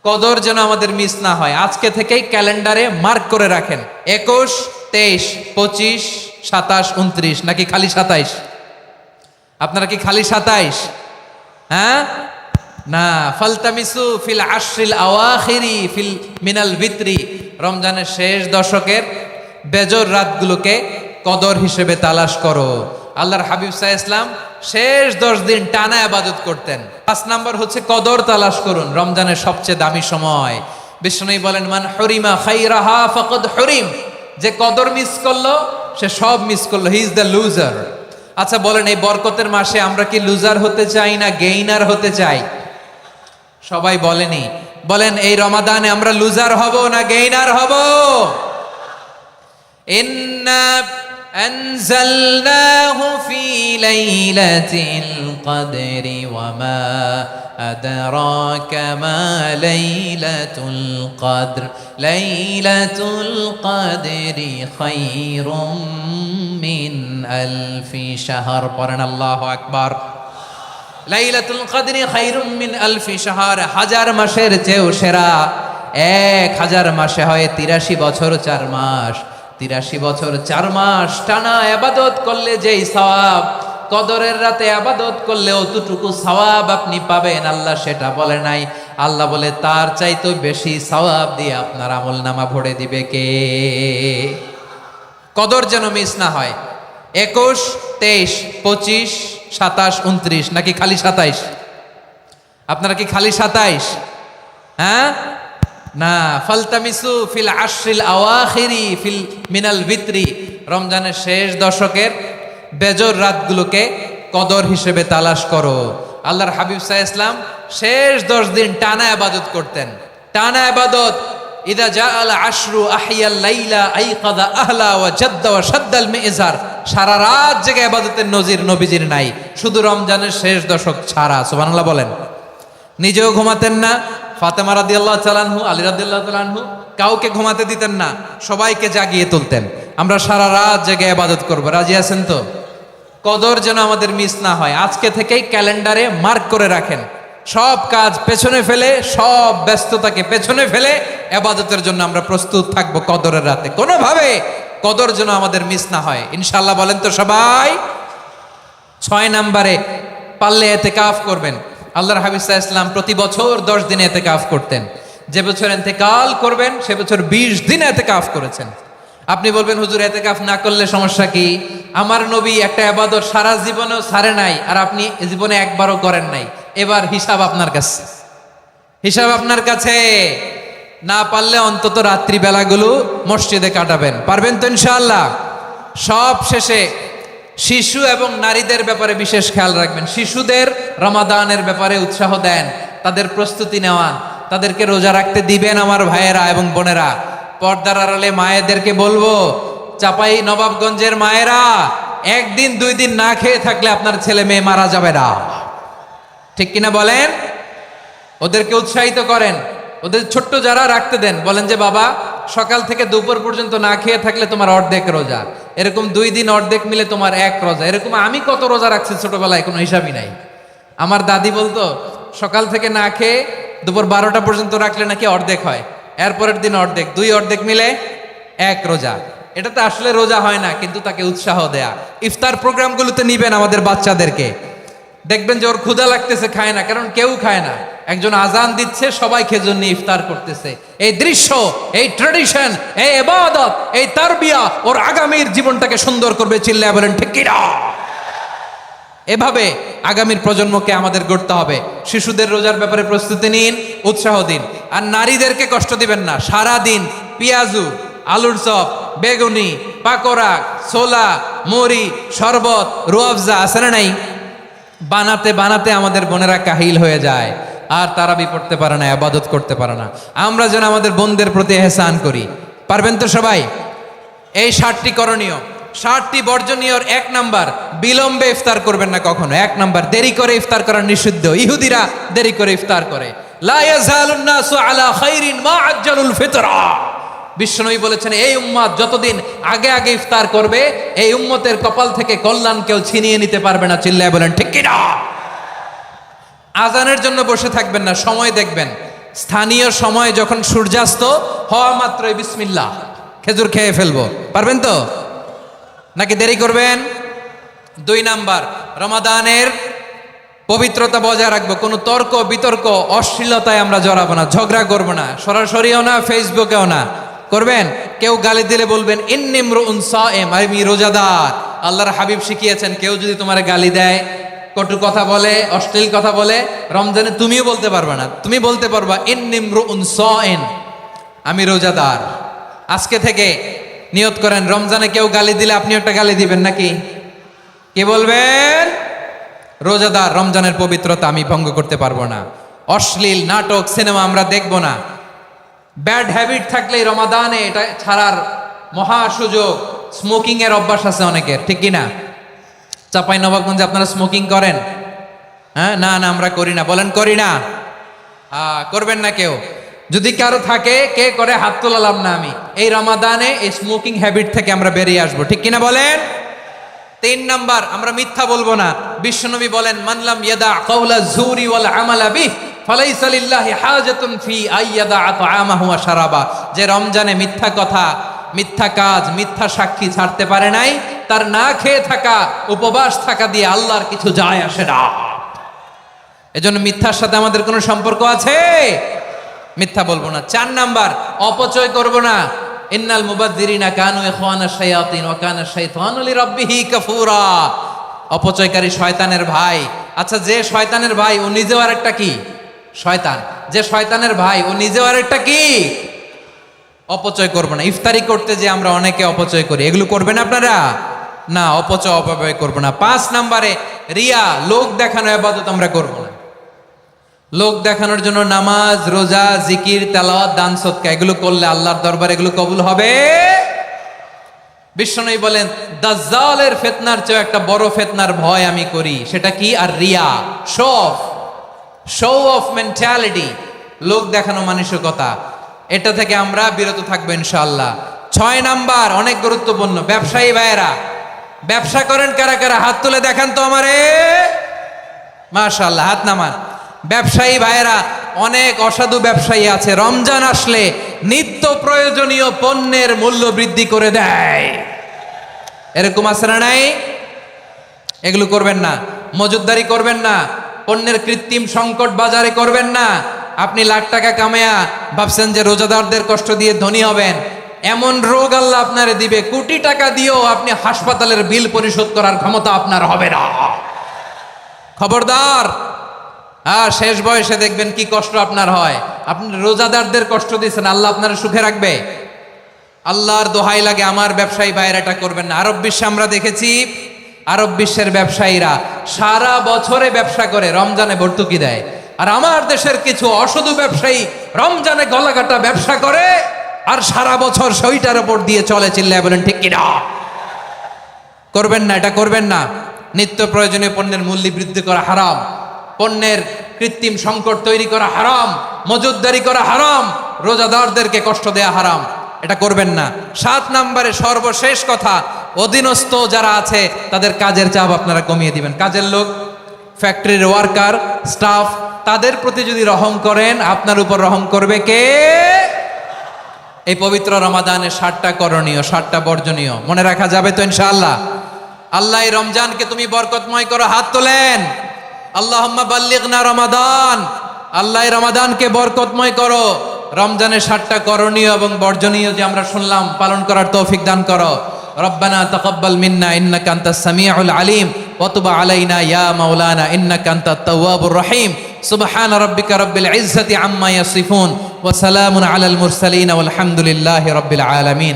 কদর যেন আমাদের মিস না হয়। আজকে থেকেই ক্যালেন্ডারে মার্ক করে রাখেন 21, 23, 25, 27, 29, নাকি খালি 27? আপনারা কি খালি 27? হ্যাঁ না, ফালতামিসু ফিল আশরিল আওয়াখিরি ফিল মিনাল ভিতরি, রমজানের শেষ দশকের বেজর রাতগুলোকে কদর হিসেবে তালাশ করো। আল্লাহর হাবিব সাল্লাল্লাহু আলাইহি ওয়াসাল্লাম শেষ 10 দিন টানা ইবাদত করতেন। 5 নাম্বার হচ্ছে কদর তালাশ করুন, রমজানের সবচেয়ে দামি সময়। বিষ্ণু বলেন, মান হুরিমা খাইরাহা ফাকাদ হুরিম, যে কদর মিস করলো সে সব মিস করলো, হি ইজ দ্য লুজার। আচ্ছা বলেন, এই বরকতের মাসে আমরা কি লুজার হতে চাই না গেইনার হতে চাই? সবাই বলেনি, বলেন এই রমাদানে আমরা লুজার হব না গেইনার হব? ইন্না আনজালনাহু ফি লাইলাতিল কদরি ওয়া মা আদরাকা মা লাইলাতুল কদর, লাইলাতুল কদরি খায়রুম মিন আলফি শাহর। পড়েন আল্লাহু আকবার। লাইলাতুল কদরি খায়রুম মিন আলফি শাহর, 1000 মাসের চেয়েও সেরা। 1000 মাসে হয় 83 বছর 4 মাস। 83 বছর 4 মাস টানা ইবাদত করলে যেই সওয়াব, কদরের রাতে ইবাদত করলে অতটুকু সওয়াব আপনি পাবেন, আল্লাহ সেটা বলে নাই। আল্লাহ বলে তার চাইতে বেশি সওয়াব দিয়ে আপনার আমলনামা ভরে দিবে কে? কদর যেন মিস না হয়। 21, 23, 25, 27, 29, নাকি খালি 27? আপনারা কি খালি 27? হ্যাঁ না, ফালতামিসু ফিল আশরিল আওয়াখিরি ফিল মিনাল ভিতরি, রমজানের শেষ দশকের বেজর রাতগুলোকে কদর হিসেবে তালাশ করো। আল্লাহর হাবিব সাল্লাল্লাহু আলাইহি ওয়াসাল্লাম শেষ 10 দিন টানা ইবাদত করতেন, টানা ইবাদত। ইদা জাআল আশরু আহিয়াল লাইলা আইকাদা আহলা ওয়া জাদ্দা ওয়া শাদ্দাল মিজার, সারা রাত জেগে ইবাদতের নজির নবীজির নাই, শুধু রমজানের শেষ দশক ছাড়া। সুবহানাল্লাহ বলেন। নিজেও ঘুমাতেন না, ফাতেমা রাদিয়াল্লাহু তাআলা আনহু, আলী রাদিয়াল্লাহু তাআলা আনহু কাউকে ঘুমাতে দিতেন না, সবাইকে জাগিয়ে তুলতেন। আমরা সারা রাত জেগে ইবাদত করব, রাজি আছেন তো? কদর যেন আমাদের মিস না হয়। আজকে থেকেই ক্যালেন্ডারে মার্ক করে রাখেন, সব কাজ পেছনে ফেলে, সব ব্যস্ততাকে পেছনে ফেলে ইবাদতের জন্য আমরা প্রস্তুত থাকবো কদরের রাতে। কোনোভাবে কদর যেন আমাদের মিস না হয়, ইনশাআল্লাহ বলেন তো সবাই? 6 নম্বরে পারলে ইতিকাফ করবেন। আল্লাহর হাবিব সাল্লাল্লাহু আলাইহি ওয়াসাল্লাম প্রতি বছর 10 দিন ইতিকাফ করতেন। যে বছর ইন্তেকাল করবেন সে বছর 20 দিন ইতিকাফ করেছেন। আপনি বলবেন, হুজুর ইতিকাফ না করলে সমস্যা কি? আমার নবী একটা ইবাদত সারা জীবনেও ছাড়ে নাই, আর আপনি জীবনে একবারও করেন নাই। এবার হিসাব আপনার কাছে, হিসাব আপনার কাছে। না পারলে অন্তত রাত্রি বেলাগুলো মসজিদে কাটাবেন, পারবেন তো ইনশাআল্লাহ? সব শেষে শিশু এবং নারীদের ব্যাপারে বিশেষ খেয়াল রাখবেন। শিশুদের রমাদানের ব্যাপারে উৎসাহ দেন, তাদের প্রস্তুতি নেওয়ান, তাদেরকে রোজা রাখতে দিবেন। আমার ভাইয়েরা এবং বোনেরা, পর্দার আড়ালে মায়েদেরকে বলবো, চাপাই নবাবগঞ্জের মায়েরা, 1 দিন 2 দিন না খেয়ে থাকলে আপনার ছেলে মেয়ে মারা যাবে না, ঠিক কিনা বলেন? ওদেরকে উৎসাহিত করেন, ওদের ছোট্ট যারা রাখতে দেন, বলেন যে বাবা সকাল থেকে দুপুর পর্যন্ত না খেয়ে থাকলে তোমার অর্ধেক রোজা, এরকম 2 দিন অর্ধেক মিলে তোমার 1 রোজা। এরকম আমি কত রোজা রাখছি ছোটবেলায়, কোনো হিসাবই নাই। আমার দাদি বলতো সকাল থেকে না খেয়ে দুপুর 12টা পর্যন্ত রাখলে নাকি অর্ধেক হয়, এরপরের দিন অর্ধেক, 2 অর্ধেক মিলে 1 রোজা। এটা তো আসলে রোজা হয় না, কিন্তু তাকে উৎসাহ দেয়া। ইফতার প্রোগ্রামগুলোতে নিবেন আমাদের বাচ্চাদেরকে, দেখবেন যে ওর ক্ষুধা লাগতেছে, খায় না, কারণ কেউ খায় না। একজন আজান দিচ্ছে, সবাই খেজুর নিয়ে ইফতার করতেছে। এই দৃশ্য, এই ট্র্যাডিশন, এই ইবাদত, এই তারবিয়া ওর আগামীর জীবনটাকে সুন্দর করবে। চিল্লায় বলেন ঠিক কি না? এভাবে আগামীর প্রজন্মকে আমাদের গড়তে হবে। শিশুদের রোজার ব্যাপারে প্রস্তুতি নিন, উৎসাহ দিন। আর নারীদেরকে কষ্ট দিবেন না। সারা দিন পেঁয়াজু, আলুর চপ, বেগুনি, পাকোড়া, ছোলা, মুড়ি, শরবত, রুয়াবজা আছে না নাই, বানাতে বানাতে আমাদের বোনেরা কাহিল হয়ে যায়, আর তারাবি পড়তে পারে না, ইবাদত করতে পারে না। আমরা যেন আমাদের বোনদের প্রতি ইহসান করি, পারবেন তো সবাই? এই 7টি করণীয়, 7টি বর্জনীয়র 1 নাম্বার, বিলম্বে ইফতার করবেন না কখনো। 1 নাম্বার, দেরি করে ইফতার করা নিষিদ্ধ। ইহুদিরা দেরি করে ইফতার করে। লা ইয়াজালুন নাসু আলা খাইরিন মা আজ্জালুল ফিতরা। বিশ্বনবী বলেছেন, এই উম্মত যতদিন আগে আগে ইফতার করবে, এই উম্মতের কপাল থেকে কল্যাণ কেউ ছিনিয়ে নিতে পারবে না। চিল্লায় বলেন ঠিক কি না? আজানের জন্য বসে থাকবেন না, সময় দেখবেন স্থানীয় সময় যখন সূর্যাস্ত হওয়া মাত্রই বিসমিল্লাহ, খেজুর খেয়ে ফেলবো। পারবেন তো নাকি দেরি করবেন? 2 নাম্বার, রমাদানের পবিত্রতা বজায় রাখবো। কোনো তর্ক বিতর্ক অশ্লীলতায় আমরা জড়াবো না, ঝগড়া করবো না, সরাসরিও না, ফেসবুকেও না। করবেন? কেউ গালি দিলে বলবেন ইন্নী ইমরুউন সায়েম, আমি রোজাদার। আল্লাহর হাবিব শিখিয়েছেন, কেউ যদি তোমার গালি দেয়, কটু কথা বলে, অশ্লীল কথা বলে, রমজানে তুমিও বলতে পারবে না, তুমি বলতে পারবা ইন্নী ইমরুউন সায়েম, আমি রোজাদার। আজকে থেকে নিয়ত করেন, রমজানে কেউ গালি দিলে আপনি একটা গালি দিবেন নাকি? কে বলবেন? রোজাদার, রমজানের পবিত্রতা আমি ভঙ্গ করতে পারবো না। অশ্লীল নাটক সিনেমা আমরা দেখব না। ব্যাড হ্যাবিট থাকলে রমাদানে এটা ছাড়ার মহা সুযোগ। স্মোকিং এর অভ্যাস আছে অনেকের, ঠিক কি না? চাঁপাইনবাবগঞ্জে আপনারা স্মোকিং করেন? হ্যাঁ, না না আমরা করি না। বলেন করি না? করবেন না কেউ? যদি কারো থাকে, কে করে হাত তোলালাম না আমি। এই রমাদানে এই স্মোকিং হ্যাবিট থেকে আমরা বেরিয়ে আসবো, ঠিক কিনা বলেন? 3 নাম্বার, আমরা মিথ্যা বলবো না। বিশ্বনবী বলেন, মানলাম ইয়াদা কাওলা যুরি ওয়াল আমালা বিহ ফালাইসা লিল্লাহি হাজাতুন ফি আইয়াদা তাআমাহু ওয়া শারাবা। যে রমজানে মিথ্যা কথা, মিথ্যা কাজ, মিথ্যা সাক্ষী ছাড়তে পারে নাই, তার না খেয়ে থাকা, উপবাস থাকা দিয়ে আল্লাহর কিছু যায় আসে না। এজন্য মিথ্যার সাথে আমাদের কোনো সম্পর্ক আছে? মিথ্যা বলবো না। 4 নাম্বার, অপচয় করব না। ইন্নাল মুবাযযিরিনা কানু ইখওয়ানাশ শায়াতিন ওয়া কানা শাইতানু লিরাব্বিহি কাফুরা। অপচয়কারী শয়তানের ভাই। আচ্ছা, যে শয়তানের ভাই ও নিজেও আরেকটা কি? শয়তান। যে শয়তানের ভাই ও নিজেও আরেকটা কি? অপচয় করব না। ইফতারি করতে যে আমরা অনেকে অপচয় করি, এগুলো করবেন আপনারা? না, অপচয় অপব্যয় করব না। 5 নাম্বারে, রিয়া, লোক দেখানো ইবাদত আমরা করব না। লোক দেখানোর জন্য নামাজ, রোজা, জিকির, তেলাওয়াত, দান, সদকা এগুলো করলে আল্লাহর দরবারে এগুলো কবুল হবে? বিশ্বনবী বলেন, দাজ্জালের ফিতনার চেয়ে একটা বড় ফিতনার ভয় আমি করি। সেটা কি? আর রিয়া, শো অফ মেন্টালিটি, লোক দেখানো মানসিকতা। এটা থেকে আমরা বিরত থাকবো ইনশাআল্লাহ। 6 নাম্বার, অনেক গুরুত্বপূর্ণ। ব্যবসায়ী ভাইয়েরা, ব্যবসা করেন কারা কারা? হাত তুলে দেখান তো আমারে। মাশাআল্লাহ, হাত নামান। ব্যবসায়ী ভাইয়েরা, অনেক অসাধু ব্যবসায়ী আছে, রমজান আসলে নিত্য প্রয়োজনীয় পণ্যের মূল্য বৃদ্ধি করে দেয়। এরকম আছে না নাই? এগুলো করবেন না। মজুদদারি করবেন না। পণ্যের কৃত্রিম সংকট বাজারে করবেন না। আপনি লাখ টাকা কামায়া ভাবছেন যে রোজাদারদের কষ্ট দিয়ে ধনী হবেন। এমন রোগ আল্লাহ আপনারে দিবে, কোটি টাকা দিয়েও আপনি হাসপাতালের বিল পরিশোধ করার ক্ষমতা আপনার হবে না। খবরদার। শেষ বয়সে দেখবেন কি কষ্ট আপনার হয়। আপনি রোজাদারদের কষ্ট দিয়েছেন, আল্লাহ আপনারা সুখে রাখবে? আল্লাহর দোহাই লাগে, আমার ব্যবসায়ী ভাইয়েরা এটা করবেন না। আরব বিশ্বে আমরা দেখেছি, আরব বিশ্বের ব্যবসায়ীরা সারা বছরে ব্যবসা করে, রমজানে ভর্তুকি দেয়। আর আমার দেশের কিছু অসাধু ব্যবসায়ী রমজানে গলাকাটা ব্যবসা করে আর সারা বছর সইটার উপর দিয়ে চলে। চিল্লায় বলেন ঠিক কিনা? করবেন না, এটা করবেন না। নিত্য প্রয়োজনীয় পণ্যের মূল্য বৃদ্ধি করা হারাম, পণ্যের কৃত্রিম সংকট তৈরি করা হারাম, মজুদদারি করা হারাম, রোজাদারদেরকে কষ্ট দেয়া হারাম। এটা করবেন না। 7 নাম্বারে, সর্বশেষ কথা, অধীনস্থ যারা আছে তাদের কাজের চাপ আপনারা কমিয়ে দিবেন। কাজের লোক, ফ্যাক্টরির ওয়ার্কার, স্টাফ, তাদের প্রতি যদি রহম করেন, আপনার উপর রহম করবে কে? এই পবিত্র রমাদানে 7টা করণীয়, 7টা বর্জনীয় মনে রাখা যাবে তো ইনশাআল্লাহ? আল্লাহ এই রমজানকে তুমি বরকতময় করো। হাত তোলেন। আল্লাহুম্মা বাল্লিগনা রমাদান। আল্লাহ এই রমাদানকে বরকতময় করো। রমজানের 7টা করণীয় এবং বর্জনীয় যে আমরা শুনলাম, পালন করার তৌফিক দান করো। রব্বানা তাকাব্বাল মিন্না ইন্নাকা আনতাস সামিউল আলিম ওয়া তুব আলাইনা ইয়া মাওলানা ইন্নাকা আনতাত তাওয়াবুর রহিম। সুবহানা রাব্বিকা রাব্বিল ইজ্জাতি আম্মা ইয়াসিফুন ওয়া সালামুন আলাল মুরসালিন ওয়াল হামদুলিল্লাহি রাব্বিল আলামিন।